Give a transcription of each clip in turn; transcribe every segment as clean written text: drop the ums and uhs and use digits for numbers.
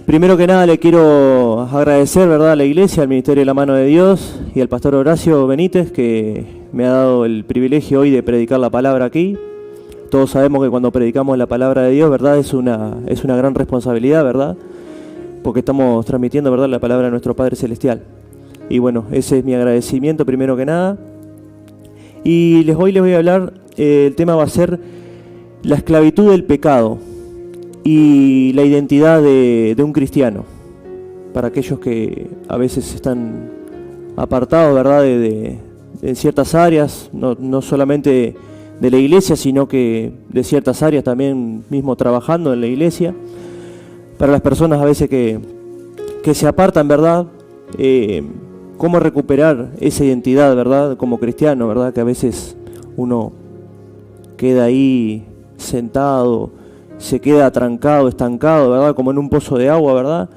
Primero que nada le quiero agradecer, ¿verdad?, a la Iglesia, al Ministerio de la Mano de Dios y al pastor Horacio Benítez, que me ha dado el privilegio hoy de predicar la palabra aquí. Todos sabemos que cuando predicamos la palabra de Dios, ¿verdad?, es una gran responsabilidad, ¿verdad?, porque estamos transmitiendo, ¿verdad?, la palabra de nuestro Padre Celestial. Y bueno, ese es mi agradecimiento primero que nada. Y hoy les voy a hablar, el tema va a ser la esclavitud del pecado y la identidad de un cristiano, para aquellos que a veces están apartados, ¿verdad?, de ciertas áreas, no solamente de la iglesia, sino que de ciertas áreas también mismo trabajando en la iglesia. Para las personas a veces que se apartan, ¿verdad?, cómo recuperar esa identidad, ¿verdad?, como cristiano, ¿verdad?, que a veces uno queda ahí sentado, se queda atrancado, estancado, ¿verdad?, como en un pozo de agua, ¿verdad?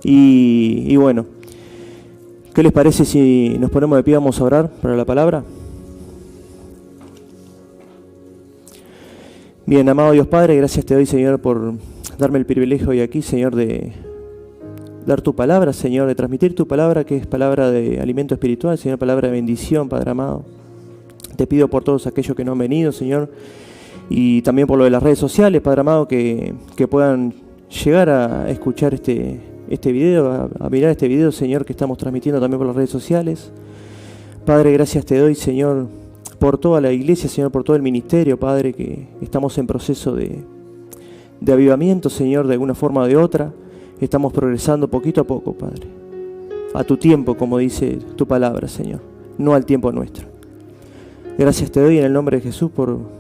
Y bueno, ¿qué les parece si nos ponemos de pie, vamos a orar para la palabra? Bien, amado Dios Padre, gracias te doy, Señor, por darme el privilegio hoy aquí, Señor, de dar tu palabra, Señor, de transmitir tu palabra, que es palabra de alimento espiritual, Señor, palabra de bendición, Padre amado. Te pido por todos aquellos que no han venido, Señor, y también por lo de las redes sociales, Padre amado, que puedan llegar a escuchar este video, a mirar este video, Señor, que estamos transmitiendo también por las redes sociales. Padre, gracias te doy, Señor, por toda la iglesia, Señor, por todo el ministerio, Padre, que estamos en proceso de avivamiento, Señor, de alguna forma o de otra. Estamos progresando poquito a poco, Padre, a tu tiempo, como dice tu palabra, Señor, no al tiempo nuestro. Gracias te doy en el nombre de Jesús por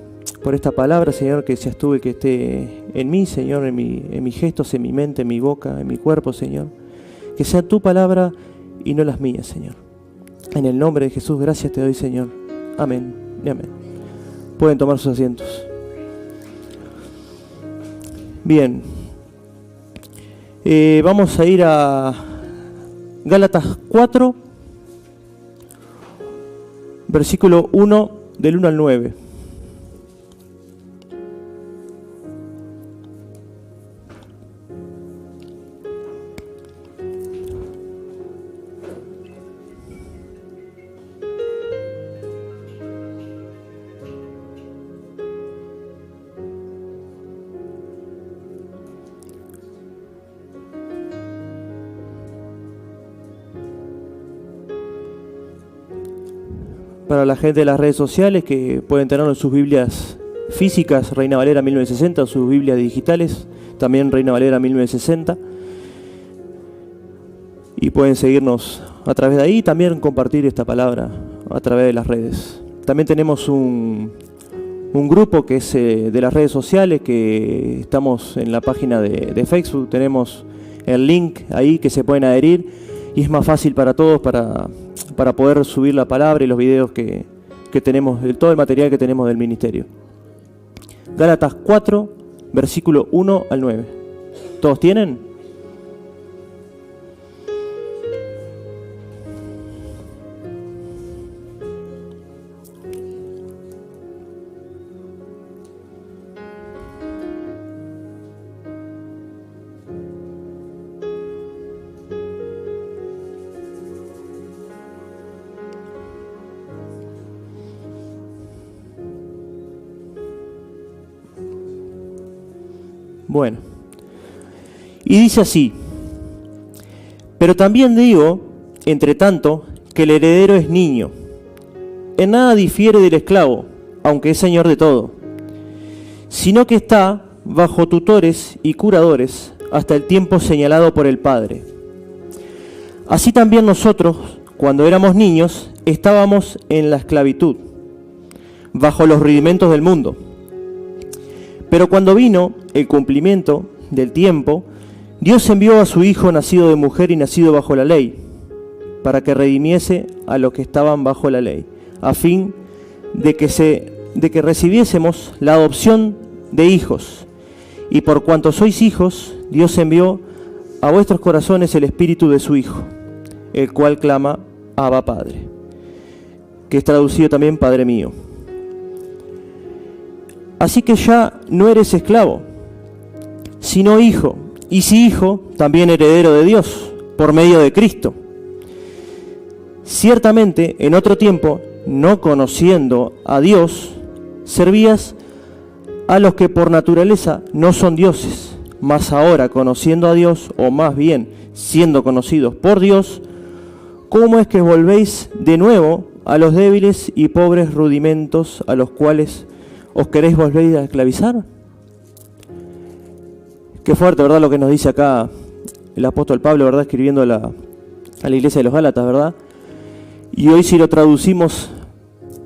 esta palabra, Señor, que seas tú el que esté en mí, Señor, en mis gestos, en mi mente, en mi boca, en mi cuerpo, Señor. Que sea tu palabra y no las mías, Señor. En el nombre de Jesús, gracias te doy, Señor. Amén y amén. Pueden tomar sus asientos. Bien. Vamos a ir a Gálatas 4, versículo 1, del 1 al 9. Para la gente de las redes sociales que pueden tenerlo en sus Biblias físicas, Reina Valera 1960, o sus Biblias digitales, también Reina Valera 1960. Y pueden seguirnos a través de ahí y también compartir esta palabra a través de las redes. También tenemos un grupo que es de las redes sociales, que estamos en la página de Facebook. Tenemos el link ahí que se pueden adherir y es más fácil para todos para poder subir la palabra y los videos que tenemos, todo el material que tenemos del ministerio. Gálatas 4, versículo 1 al 9. ¿Todos tienen? Bueno, y dice así: pero también digo, entre tanto, que el heredero es niño. En nada difiere del esclavo, aunque es señor de todo, sino que está bajo tutores y curadores hasta el tiempo señalado por el Padre. Así también nosotros, cuando éramos niños, estábamos en la esclavitud, bajo los rudimentos del mundo. Pero cuando vino el cumplimiento del tiempo, Dios envió a su Hijo nacido de mujer y nacido bajo la ley, para que redimiese a los que estaban bajo la ley, a fin de que recibiésemos la adopción de hijos. Y por cuanto sois hijos, Dios envió a vuestros corazones el espíritu de su Hijo, el cual clama: Abba, Padre, que es traducido también Padre mío. Así que ya no eres esclavo, sino hijo, y si hijo, también heredero de Dios, por medio de Cristo. Ciertamente, en otro tiempo, no conociendo a Dios, servías a los que por naturaleza no son dioses, mas ahora, conociendo a Dios, o más bien, siendo conocidos por Dios, ¿cómo es que volvéis de nuevo a los débiles y pobres rudimentos a los cuales os queréis volver a esclavizar? Qué fuerte, ¿verdad? Lo que nos dice acá el apóstol Pablo, ¿verdad? Escribiendo a la iglesia de los Gálatas, ¿verdad? Y hoy si lo traducimos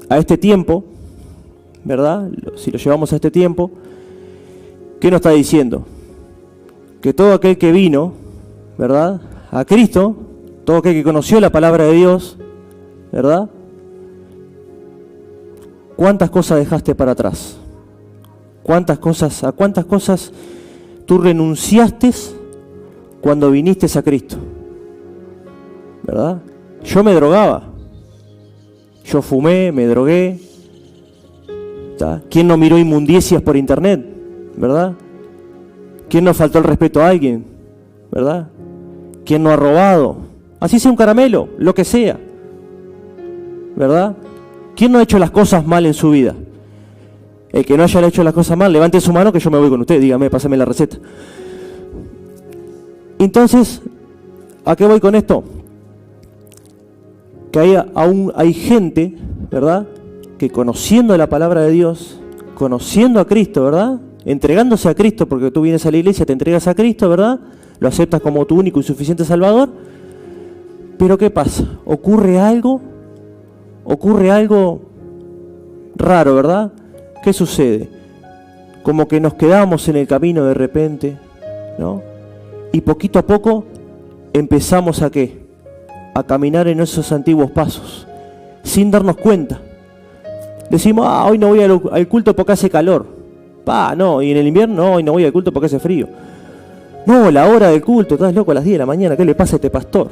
a este tiempo, ¿verdad? Si lo llevamos a este tiempo, ¿qué nos está diciendo? Que todo aquel que vino, ¿verdad? A Cristo, todo aquel que conoció la palabra de Dios, ¿verdad? ¿Cuántas cosas dejaste para atrás? ¿A cuántas cosas tú renunciaste cuando viniste a Cristo? ¿Verdad? Yo me drogaba. Yo fumé, me drogué. ¿Está? ¿Quién no miró inmundicias por internet? ¿Verdad? ¿Quién no faltó el respeto a alguien? ¿Verdad? ¿Quién no ha robado? Así sea un caramelo, lo que sea. ¿Verdad? ¿Quién no ha hecho las cosas mal en su vida? El que no haya hecho las cosas mal, levante su mano que yo me voy con usted. Dígame, pásame la receta. Entonces, ¿a qué voy con esto? Que aún hay gente, ¿verdad? Que conociendo la palabra de Dios, conociendo a Cristo, ¿verdad? Entregándose a Cristo, porque tú vienes a la iglesia, te entregas a Cristo, ¿verdad? Lo aceptas como tu único y suficiente Salvador. Pero ¿qué pasa? Ocurre algo raro, ¿verdad? ¿Qué sucede? Como que nos quedamos en el camino de repente, ¿no? Y poquito a poco empezamos ¿a qué? A caminar en esos antiguos pasos, sin darnos cuenta. Decimos, hoy no voy al culto porque hace calor. No, y en el invierno, no, hoy no voy al culto porque hace frío. No, la hora del culto, estás loco, a las 10 de la mañana, ¿qué le pasa a este pastor?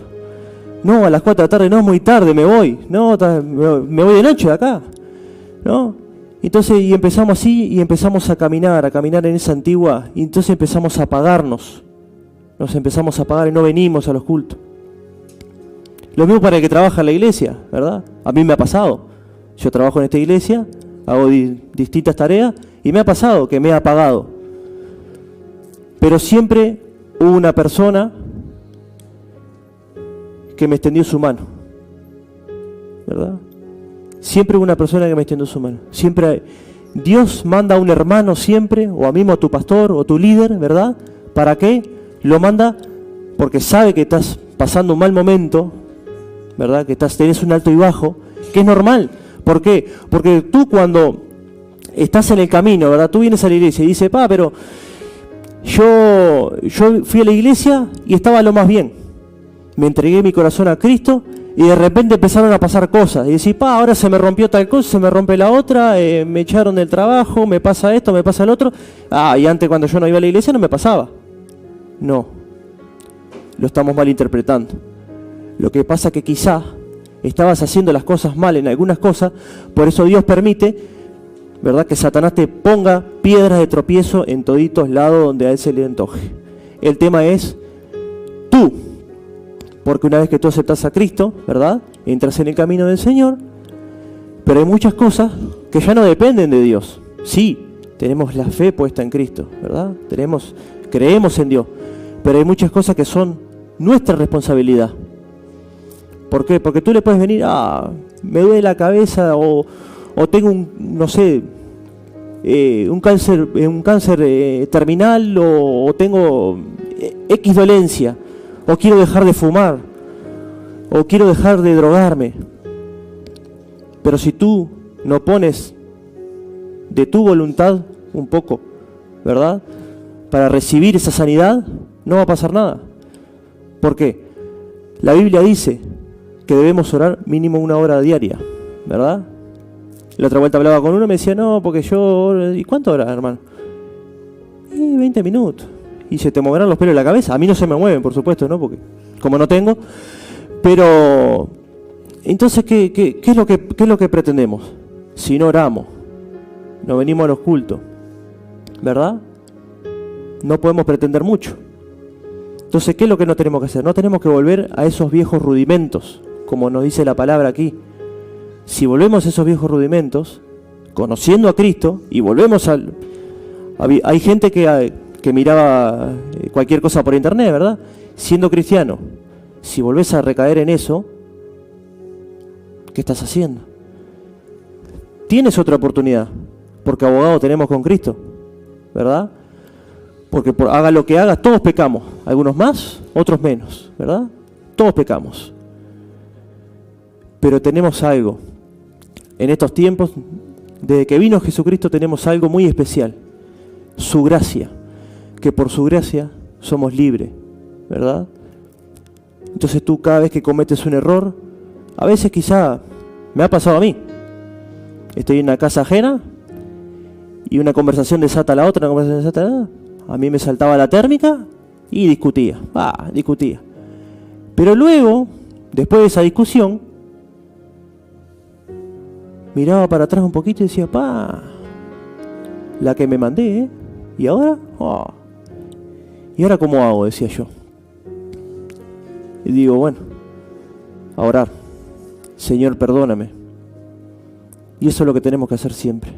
No, a las 4 de la tarde, no, es muy tarde, me voy. No, me voy de noche de acá, ¿no? Entonces, y empezamos así, y empezamos a caminar en esa antigua, y entonces empezamos a apagarnos. Nos empezamos a apagar y no venimos a los cultos. Lo mismo para el que trabaja en la iglesia, ¿verdad? A mí me ha pasado. Yo trabajo en esta iglesia, hago distintas tareas, y me ha pasado que me he apagado. Pero siempre hubo una persona que me extendió su mano, ¿verdad? Siempre hubo una persona que me extendió su mano. Siempre Dios manda a un hermano siempre, o a mismo a tu pastor o tu líder, ¿verdad? ¿Para qué? Lo manda porque sabe que estás pasando un mal momento, ¿verdad? Que tenés un alto y bajo, que es normal. ¿Por qué? Porque tú cuando estás en el camino, ¿verdad? Tú vienes a la iglesia y dices, pero yo fui a la iglesia y estaba lo más bien. Me entregué mi corazón a Cristo y de repente empezaron a pasar cosas. Y decís, ahora se me rompió tal cosa, se me rompe la otra, me echaron del trabajo, me pasa esto, me pasa el otro. Y antes cuando yo no iba a la iglesia no me pasaba. No, lo estamos malinterpretando. Lo que pasa es que quizá estabas haciendo las cosas mal en algunas cosas, por eso Dios permite, ¿verdad?, que Satanás te ponga piedras de tropiezo en toditos lados donde a él se le antoje. El tema es tú, porque una vez que tú aceptas a Cristo, ¿verdad?, entras en el camino del Señor, pero hay muchas cosas que ya no dependen de Dios. Sí, tenemos la fe puesta en Cristo, ¿verdad? Creemos en Dios, pero hay muchas cosas que son nuestra responsabilidad. ¿Por qué? Porque tú le puedes venir, me duele la cabeza o tengo un cáncer terminal o tengo X dolencia, o quiero dejar de fumar, o quiero dejar de drogarme. Pero si tú no pones de tu voluntad un poco, ¿verdad?, para recibir esa sanidad, no va a pasar nada. ¿Por qué? La Biblia dice que debemos orar mínimo 1 hora diaria, ¿verdad? La otra vuelta hablaba con uno y me decía, no, porque yo... ¿Y cuánto horas, hermano? 20 minutos. ¿Y se te moverán los pelos de la cabeza? A mí no se me mueven, por supuesto, ¿no? Porque como no tengo. Pero, entonces, ¿qué es lo que pretendemos? Si no oramos, no venimos a los cultos, ¿verdad? No podemos pretender mucho. Entonces, ¿qué es lo que no tenemos que hacer? No tenemos que volver a esos viejos rudimentos, como nos dice la palabra aquí. Si volvemos a esos viejos rudimentos, conociendo a Cristo, y volvemos al... Hay gente que miraba cualquier cosa por internet, ¿verdad? Siendo cristiano, si volvés a recaer en eso, ¿qué estás haciendo? Tienes otra oportunidad, porque abogado tenemos con Cristo, ¿verdad? Porque haga lo que hagas, todos pecamos, algunos más, otros menos, ¿verdad? Todos pecamos. Pero tenemos algo. En estos tiempos, desde que vino Jesucristo, tenemos algo muy especial. Su gracia. Que por su gracia somos libres, ¿verdad? Entonces tú cada vez que cometes un error, a veces quizá me ha pasado a mí. Estoy en una casa ajena y una conversación desata a la otra, una conversación desata a la otra. A mí me saltaba la térmica y discutía. Discutía. Pero luego, después de esa discusión, miraba para atrás un poquito y decía, la que me mandé, ¿eh? ¿Y ahora? ¿Y ahora cómo hago? Decía yo. Y digo, bueno, a orar. Señor, perdóname. Y eso es lo que tenemos que hacer siempre.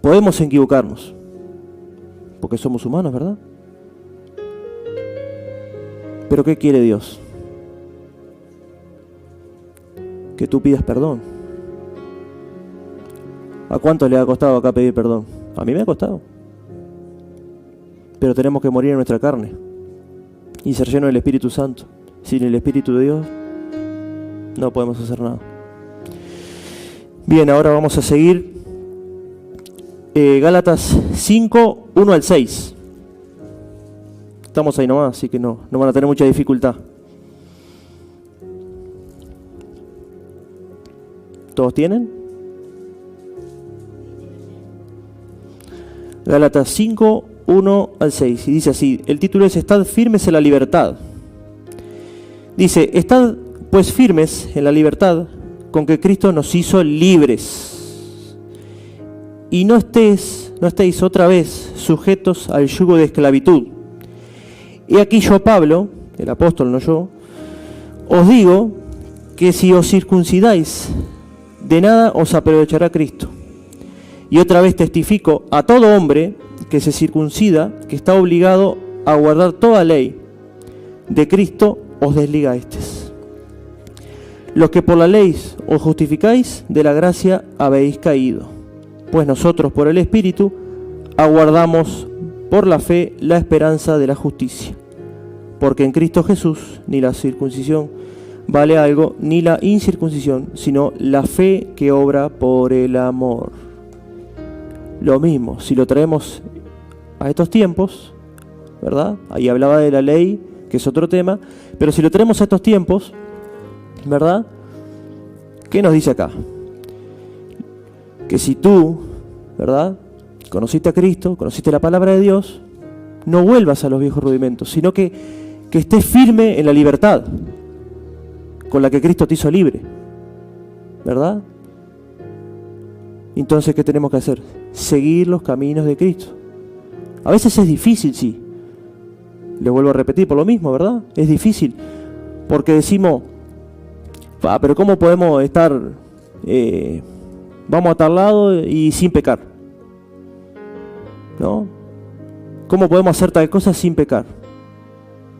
Podemos equivocarnos, porque somos humanos, ¿verdad? Pero ¿qué quiere Dios? Que tú pidas perdón. ¿A cuánto le ha costado acá pedir perdón? A mí me ha costado. Pero tenemos que morir en nuestra carne y ser llenos del Espíritu Santo. Sin el Espíritu de Dios no podemos hacer nada. Bien, ahora vamos a seguir. Gálatas 5, 1 al 6. Estamos ahí nomás, así que no van a tener mucha dificultad. ¿Todos tienen? Gálatas 5, 1 al 6. Y dice así, el título es Estad firmes en la libertad. Dice, estad pues firmes en la libertad con que Cristo nos hizo libres. Y no estéis otra vez sujetos al yugo de esclavitud. Y aquí yo, Pablo, el apóstol, no yo, os digo que si os circuncidáis, de nada os aprovechará Cristo. Y otra vez testifico a todo hombre que se circuncida, que está obligado a guardar toda ley. De Cristo os desligasteis. Los que por la ley os justificáis, de la gracia habéis caído. Pues nosotros por el Espíritu aguardamos por la fe la esperanza de la justicia. Porque en Cristo Jesús ni la circuncisión vale algo, ni la incircuncisión, sino la fe que obra por el amor. Lo mismo, si lo traemos a estos tiempos, ¿verdad? Ahí hablaba de la ley, que es otro tema, pero si lo traemos a estos tiempos, ¿verdad? ¿Qué nos dice acá? Que si tú, ¿verdad?, conociste a Cristo, conociste la palabra de Dios, no vuelvas a los viejos rudimentos, sino que estés firme en la libertad con la que Cristo te hizo libre, ¿verdad? Entonces, ¿qué tenemos que hacer? Seguir los caminos de Cristo. A veces es difícil, sí. Le vuelvo a repetir por lo mismo, ¿verdad? Es difícil, porque decimos, pero ¿cómo podemos estar... vamos a tal lado y sin pecar, ¿no? ¿Cómo podemos hacer tal cosa sin pecar?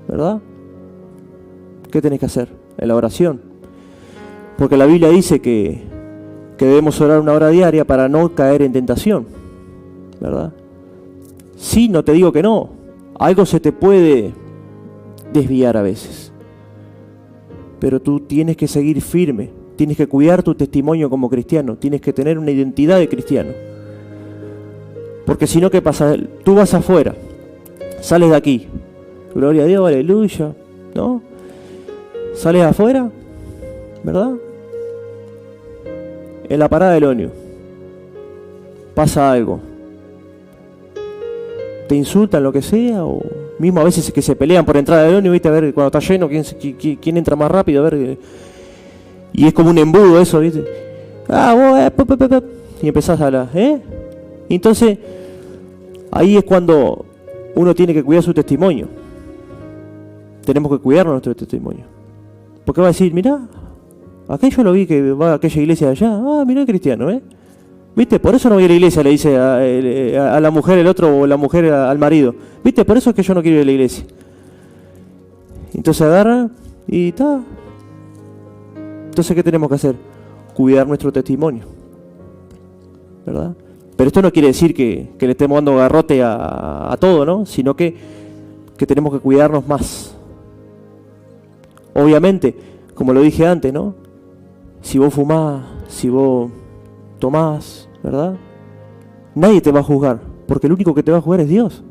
¿Verdad? ¿Qué tenés que hacer? En la oración. Porque la Biblia dice que debemos orar 1 hora diaria para no caer en tentación, ¿verdad? Sí, no te digo que no. Algo se te puede desviar a veces. Pero tú tienes que seguir firme. Tienes que cuidar tu testimonio como cristiano. Tienes que tener una identidad de cristiano. Porque si no, ¿qué pasa? Tú vas afuera, sales de aquí, gloria a Dios, aleluya, ¿no? Sales afuera, ¿verdad? En la parada del ómnibus pasa algo. Te insultan, lo que sea, o mismo a veces que se pelean por entrada del ómnibus, ¿viste? A ver, cuando está lleno, quién entra más rápido, a ver... Y es como un embudo eso, ¿viste? Y empezás a hablar, Entonces, ahí es cuando uno tiene que cuidar su testimonio, tenemos que cuidar nuestro testimonio. Porque va a decir, mirá, aquello yo lo vi que va a aquella iglesia de allá. Ah, mirá el cristiano, ¿eh? ¿Viste? Por eso no voy a la iglesia, le dice a la mujer el otro o la mujer al marido. ¿Viste? Por eso es que yo no quiero ir a la iglesia. Entonces agarra y está. Entonces, ¿qué tenemos que hacer? Cuidar nuestro testimonio, ¿verdad? Pero esto no quiere decir que le estemos dando garrote a todo, ¿no? Sino que tenemos que cuidarnos más. Obviamente, como lo dije antes, ¿no? Si vos fumás, si vos tomás, ¿verdad? Nadie te va a juzgar, porque el único que te va a juzgar es Dios.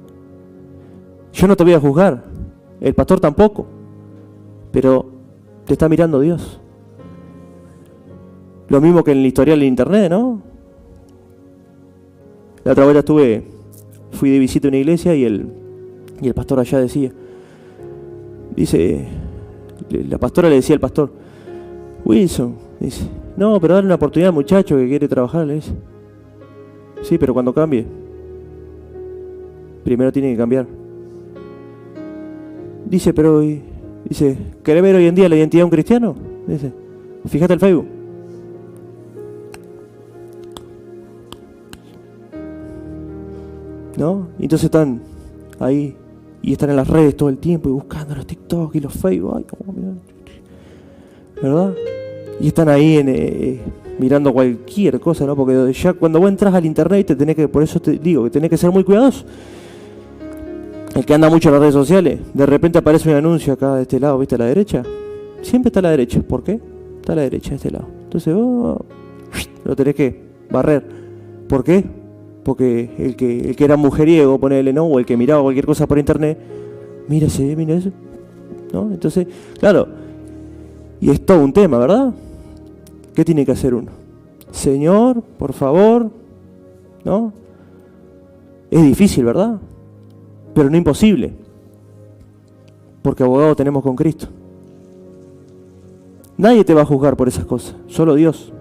Yo no te voy a juzgar, el pastor tampoco, pero te está mirando Dios. Lo mismo que en el historial de internet, ¿no? La otra vez fui de visita a una iglesia y el pastor allá dice, la pastora le decía al pastor, Wilson, dice, no, pero dale una oportunidad al muchacho que quiere trabajar, le dice. Sí, pero cuando cambie, primero tiene que cambiar. Dice, pero, ¿querés ver hoy en día la identidad de un cristiano? Dice, fíjate el Facebook. ¿No? Y entonces están ahí y están en las redes todo el tiempo y buscando los TikTok y los Facebook. Ay, cómo miran. ¿Verdad? Y están ahí mirando cualquier cosa, ¿no? Porque ya cuando vos entras al internet por eso te digo que tenés que ser muy cuidadoso. El que anda mucho en las redes sociales, de repente aparece un anuncio acá de este lado, ¿viste? A la derecha. Siempre está a la derecha. ¿Por qué? Está a la derecha, de este lado. Entonces vos lo tenés que barrer. ¿Por qué? Porque el que era mujeriego, ponele, ¿no? O el que miraba cualquier cosa por internet, mira eso, ¿no? Entonces, claro, y es todo un tema, ¿verdad? ¿Qué tiene que hacer uno? Señor, por favor, ¿no? Es difícil, ¿verdad? Pero no imposible, porque abogado tenemos con Cristo. Nadie te va a juzgar por esas cosas, solo Dios.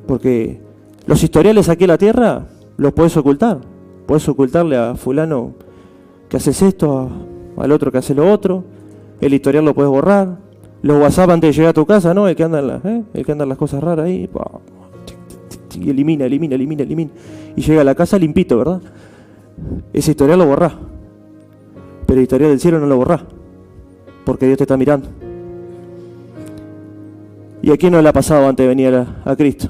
Porque los historiales aquí en la tierra los puedes ocultar. Puedes ocultarle a fulano que haces esto, al otro que hace lo otro. El historial lo puedes borrar. Los WhatsApp antes de llegar a tu casa, ¿no? El que anda en las cosas raras ahí. Y elimina. Y llega a la casa limpito, ¿verdad? Ese historial lo borrás. Pero el historial del cielo no lo borrás. Porque Dios te está mirando. ¿Y a quién no le ha pasado antes de venir a Cristo?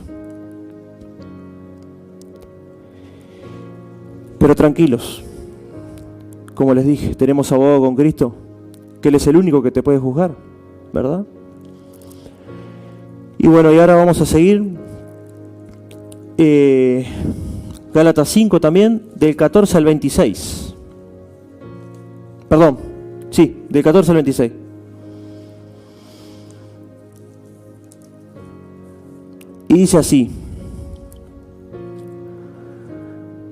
Pero tranquilos, como les dije, tenemos abogado con Cristo, que Él es el único que te puede juzgar, ¿verdad? Y bueno, y ahora vamos a seguir. Gálatas 5 también, del 14 al 26. Perdón, sí, del 14 al 26. Y dice así: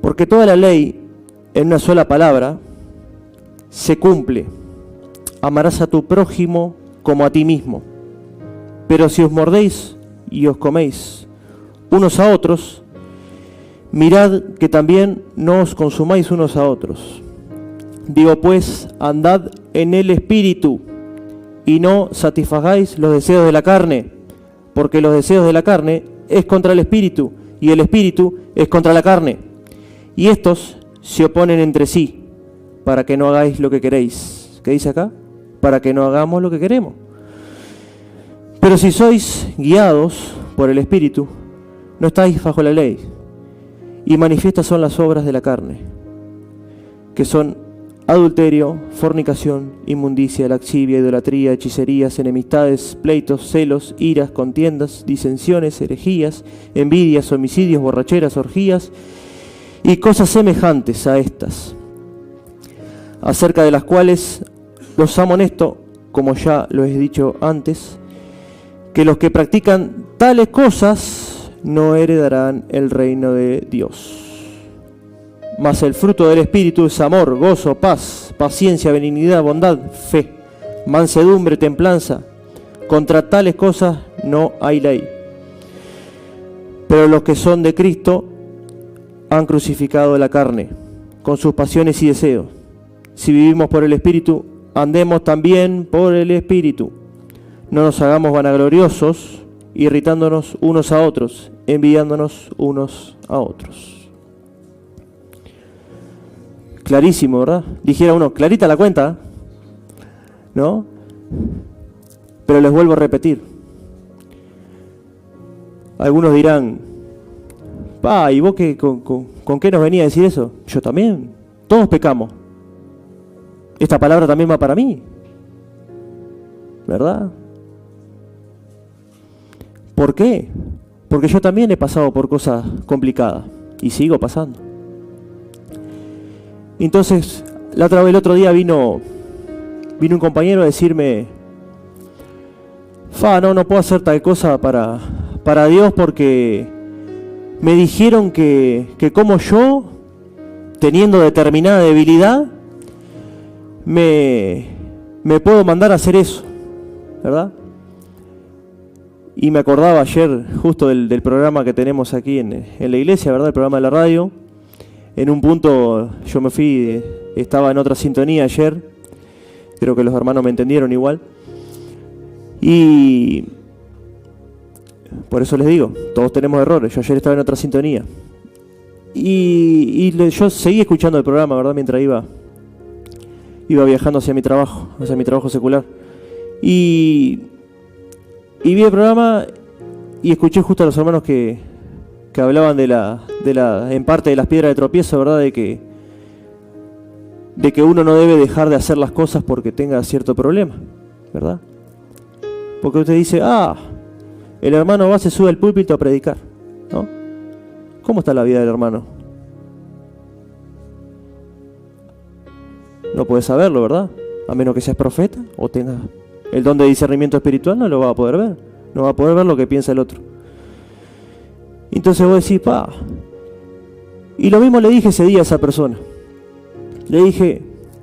porque toda la ley, en una sola palabra, se cumple. Amarás a tu prójimo como a ti mismo. Pero si os mordéis y os coméis unos a otros, mirad que también no os consumáis unos a otros. Digo pues, andad en el Espíritu, y no satisfagáis los deseos de la carne, porque los deseos de la carne es contra el Espíritu, y el Espíritu es contra la carne. Y estos se oponen entre sí, para que no hagáis lo que queréis. ¿Qué dice acá? Para que no hagamos lo que queremos. Pero si sois guiados por el Espíritu, no estáis bajo la ley. Y manifiestas son las obras de la carne, que son adulterio, fornicación, inmundicia, laxivia, idolatría, hechicerías, enemistades, pleitos, celos, iras, contiendas, disensiones, herejías, envidias, homicidios, borracheras, orgías y cosas semejantes a estas, acerca de las cuales los amonesto, como ya lo he dicho antes, que los que practican tales cosas no heredarán el reino de Dios. Mas el fruto del Espíritu es amor, gozo, paz, paciencia, benignidad, bondad, fe, mansedumbre, templanza. Contra tales cosas no hay ley. Pero los que son de Cristo han crucificado la carne con sus pasiones y deseos. Si vivimos por el Espíritu, andemos también por el Espíritu. No nos hagamos vanagloriosos, irritándonos unos a otros, envidiándonos unos a otros. Clarísimo, ¿verdad? Dijera uno, clarita la cuenta, ¿no? Pero les vuelvo a repetir. Algunos dirán, ¿y vos qué, con qué nos venía a decir eso? Yo también, todos pecamos. Esta palabra también va para mí, ¿verdad? ¿Por qué? Porque yo también he pasado por cosas complicadas y sigo pasando. Entonces, el otro día vino un compañero a decirme, no puedo hacer tal cosa para Dios porque me dijeron que como yo, teniendo determinada debilidad, me puedo mandar a hacer eso, ¿verdad? Y me acordaba ayer justo del programa que tenemos aquí en la iglesia, ¿verdad? El programa de la radio. En un punto yo me fui, estaba en otra sintonía ayer, creo que los hermanos me entendieron igual. Y por eso les digo, todos tenemos errores. Yo ayer estaba en otra sintonía. Y yo seguí escuchando el programa, ¿verdad? Mientras iba viajando hacia mi trabajo secular. Y vi el programa y escuché justo a los hermanos que hablaban en parte de las piedras de tropiezo, ¿verdad? De que uno no debe dejar de hacer las cosas porque tenga cierto problema, ¿verdad? Porque usted dice, el hermano va, se sube al púlpito a predicar, ¿no? ¿Cómo está la vida del hermano? No puedes saberlo, ¿verdad? A menos que seas profeta o tengas el don de discernimiento espiritual, no lo va a poder ver. No va a poder ver lo que piensa el otro. Entonces vos decís, Y lo mismo le dije ese día a esa persona. Le dije,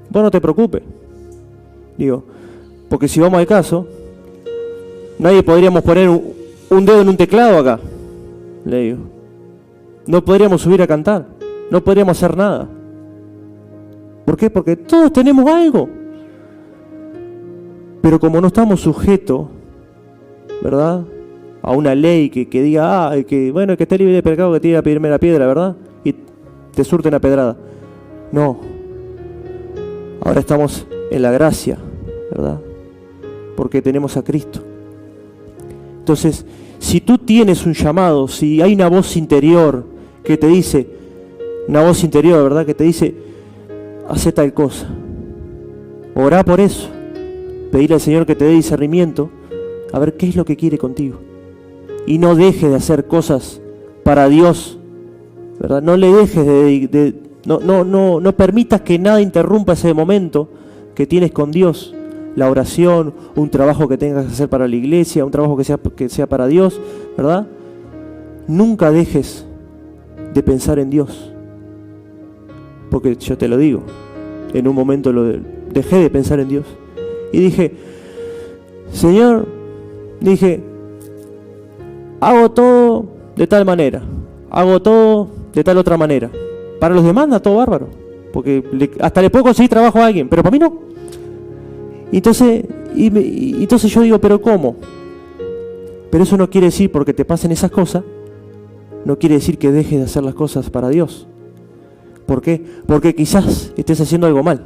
vos no te preocupes. Digo, porque si vamos al caso, nadie podríamos poner un dedo en un teclado acá. Le digo. No podríamos subir a cantar. No podríamos hacer nada. ¿Por qué? Porque todos tenemos algo. Pero como no estamos sujetos, ¿verdad?, a una ley que diga, el que esté libre de pecado que tire la primera piedra, ¿verdad? Y te surten a pedrada. No. Ahora estamos en la gracia, ¿verdad? Porque tenemos a Cristo. Entonces, si tú tienes un llamado, si hay una voz interior que te dice, ¿verdad?, que te dice, hace tal cosa, orá por eso, pedirle al Señor que te dé discernimiento, a ver qué es lo que quiere contigo. Y no dejes de hacer cosas para Dios, ¿verdad? No le dejes no permitas que nada interrumpa ese momento que tienes con Dios. La oración, un trabajo que tengas que hacer para la iglesia, un trabajo que sea para Dios, ¿verdad? Nunca dejes de pensar en Dios. Porque yo te lo digo, en un momento dejé de pensar en Dios. Y dije, Señor, hago todo de tal manera, hago todo de tal otra manera. Para los demás anda todo bárbaro, porque hasta le puedo conseguir trabajo a alguien, pero para mí no. Entonces yo digo, ¿pero cómo? Pero eso no quiere decir, porque te pasen esas cosas, no quiere decir que dejes de hacer las cosas para Dios. ¿Por qué? Porque quizás estés haciendo algo mal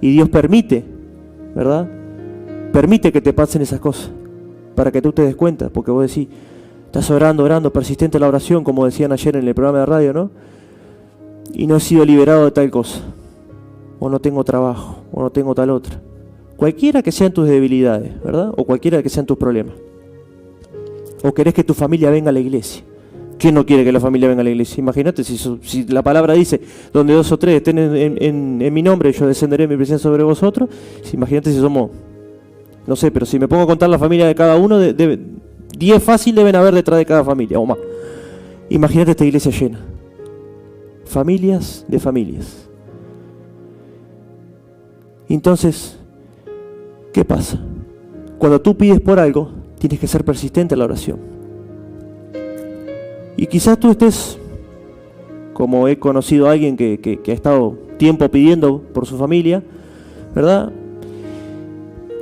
y Dios permite, ¿verdad? Permite que te pasen esas cosas para que tú te des cuenta, porque vos decís, estás orando, persistente en la oración, como decían ayer en el programa de radio, ¿no? Y no he sido liberado de tal cosa, o no tengo trabajo, o no tengo tal otra. Cualquiera que sean tus debilidades, ¿verdad? O cualquiera que sean tus problemas. O querés que tu familia venga a la iglesia. ¿Quién no quiere que la familia venga a la iglesia? Imagínate si la palabra dice, donde 2 o 3 estén en mi nombre, yo descenderé en mi presencia sobre vosotros. Imagínate si somos, no sé, pero si me pongo a contar la familia de cada uno, 10 fácil deben haber detrás de cada familia, o más. Imagínate esta iglesia llena. Familias de familias. Entonces, ¿qué pasa? Cuando tú pides por algo, tienes que ser persistente en la oración. Y quizás tú estés, como he conocido a alguien que ha estado tiempo pidiendo por su familia, ¿verdad?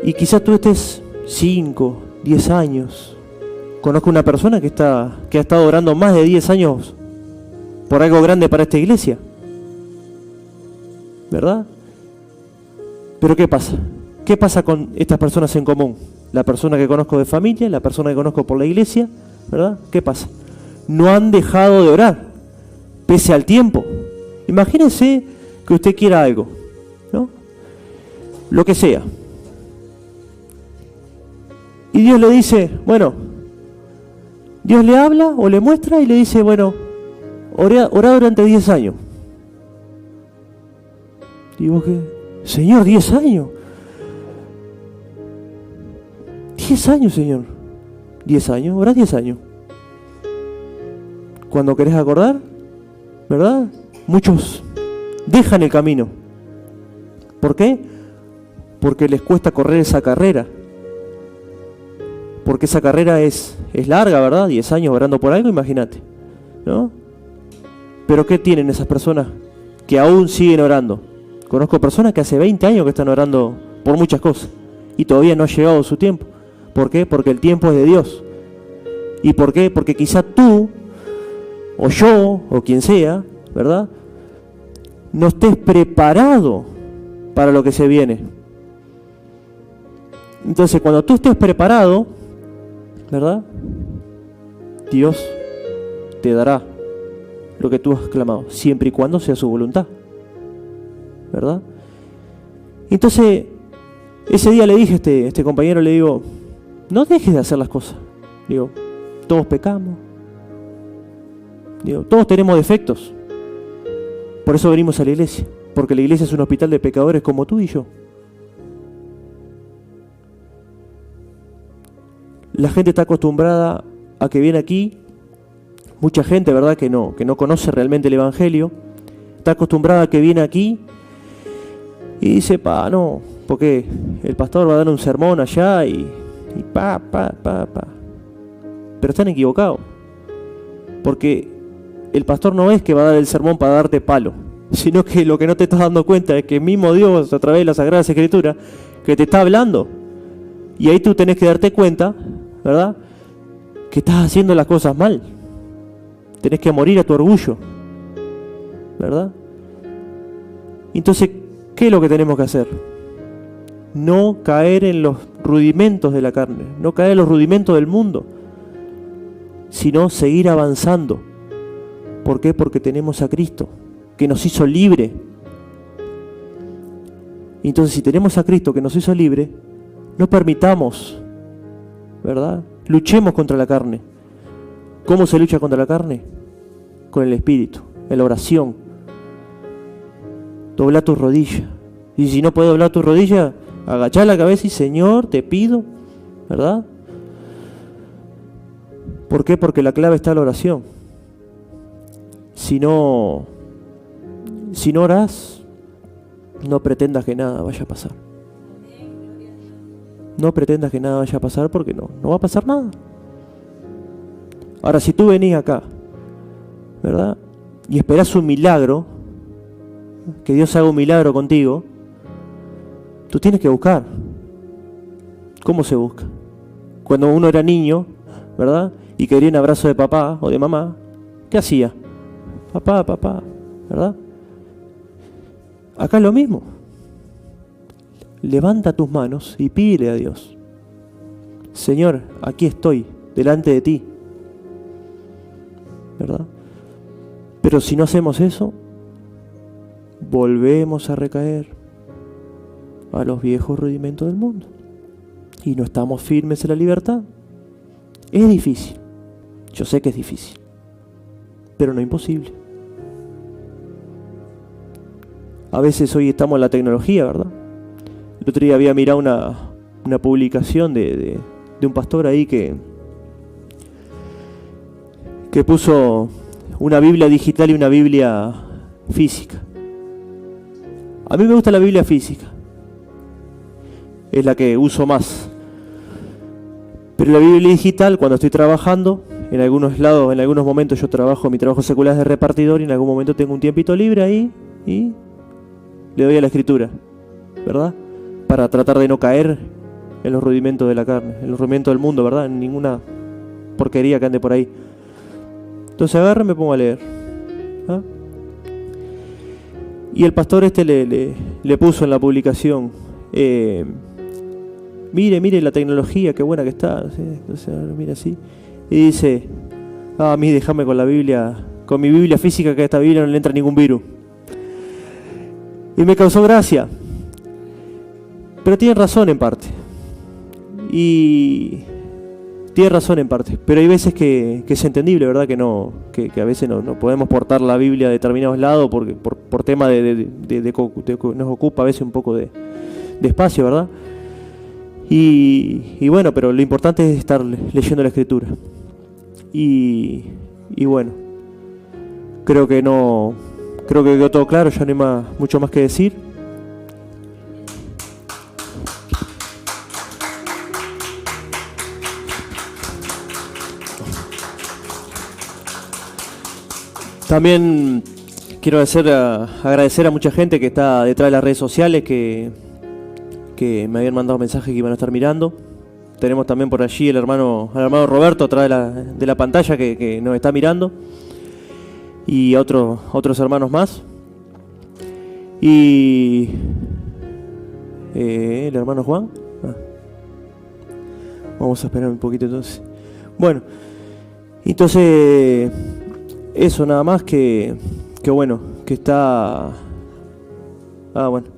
Y quizás tú estés 5, 10 años. Conozco una persona que ha estado orando más de 10 años por algo grande para esta iglesia, ¿verdad? Pero ¿qué pasa? ¿Qué pasa con estas personas en común? La persona que conozco de familia, la persona que conozco por la iglesia, ¿verdad? ¿Qué pasa? No han dejado de orar, pese al tiempo. Imagínense que usted quiera algo, ¿no? Lo que sea. Y Dios le dice, bueno, Dios le habla o le muestra y le dice, bueno, orá durante 10 años. Digo que, Señor, 10 años. 10 años, Señor. 10 años, orá 10 años. Cuando querés acordar, ¿verdad? Muchos dejan el camino. ¿Por qué? Porque les cuesta correr esa carrera. Porque esa carrera es larga, ¿verdad? 10 años orando por algo, imagínate, ¿no? Pero ¿qué tienen esas personas que aún siguen orando? Conozco personas que hace 20 años que están orando por muchas cosas y todavía no ha llegado su tiempo. ¿Por qué? Porque el tiempo es de Dios. ¿Y por qué? Porque quizá tú, o yo, o quien sea, ¿verdad?, no estés preparado para lo que se viene. Entonces, cuando tú estés preparado, ¿verdad?, Dios te dará lo que tú has clamado, siempre y cuando sea su voluntad, ¿verdad? Entonces, ese día le dije a este compañero, le digo, no dejes de hacer las cosas. Digo, todos pecamos. Digo, todos tenemos defectos. Por eso venimos a la iglesia, porque la iglesia es un hospital de pecadores como tú y yo. La gente está acostumbrada a que viene aquí, mucha gente, ¿verdad?, que no conoce realmente el Evangelio, está acostumbrada a que viene aquí y dice, no, porque el pastor va a dar un sermón allá y pa. Pero están equivocados, porque el pastor no es que va a dar el sermón para darte palo, sino que lo que no te estás dando cuenta es que el mismo Dios, a través de las Sagradas Escrituras, que te está hablando. Y ahí tú tenés que darte cuenta, ¿verdad?, que estás haciendo las cosas mal. Tenés que morir a tu orgullo, ¿verdad? Entonces, ¿qué es lo que tenemos que hacer? No caer en los rudimentos de la carne, no caer en los rudimentos del mundo, sino seguir avanzando. ¿Por qué? Porque tenemos a Cristo, que nos hizo libre. Entonces, si tenemos a Cristo que nos hizo libre, no permitamos, ¿verdad?, luchemos contra la carne. ¿Cómo se lucha contra la carne? Con el Espíritu, en la oración. Dobla tus rodillas. Y si no puedes doblar tus rodillas, agachá la cabeza y, Señor, te pido, ¿verdad? ¿Por qué? Porque la clave está en la oración. Si no orás, no pretendas que nada vaya a pasar. No pretendas que nada vaya a pasar, porque no va a pasar nada. Ahora, si tú venís acá, ¿verdad?, y esperás un milagro, que Dios haga un milagro contigo, tú tienes que buscar. ¿Cómo se busca? Cuando uno era niño, ¿verdad?, y quería un abrazo de papá o de mamá, ¿qué hacía? Papá, ¿verdad? Acá es lo mismo. Levanta tus manos y pídele a Dios, Señor, aquí estoy, delante de ti, ¿verdad? Pero si no hacemos eso, volvemos a recaer a los viejos rudimentos del mundo y no estamos firmes en la libertad. Es difícil, yo sé que es difícil, pero no imposible. A veces hoy estamos en la tecnología, ¿verdad? El otro día había mirado una publicación de un pastor ahí que puso una Biblia digital y una Biblia física. A mí me gusta la Biblia física, es la que uso más. Pero la Biblia digital, cuando estoy trabajando, en algunos lados, en algunos momentos yo trabajo, mi trabajo secular es de repartidor y en algún momento tengo un tiempito libre ahí y le doy a la escritura, ¿verdad?, para tratar de no caer en los rudimentos de la carne, en los rudimentos del mundo, ¿verdad? En ninguna porquería que ande por ahí. Entonces agarro y me pongo a leer. ¿Ah? Y el pastor le puso en la publicación, mire la tecnología, qué buena que está. ¿Sí? Entonces mira así. Y dice, a mí déjame con la Biblia, con mi Biblia física, que a esta Biblia no le entra ningún virus. Y me causó gracia. Pero tiene razón en parte. Y tiene razón en parte. Pero hay veces que es entendible, ¿verdad? Que a veces no podemos portar la Biblia a determinados lados por tema de nos ocupa a veces un poco de espacio, ¿verdad? Y bueno, pero lo importante es estar leyendo la Escritura. Y bueno, creo que quedó todo claro, ya no hay mucho más que decir. También quiero agradecer a mucha gente que está detrás de las redes sociales que me habían mandado mensajes que iban a estar mirando. Tenemos también por allí al hermano Roberto atrás de la pantalla que nos está mirando. Y otros hermanos más. Y el hermano Juan. Vamos a esperar un poquito entonces. Bueno, entonces eso nada más que bueno, que está... bueno.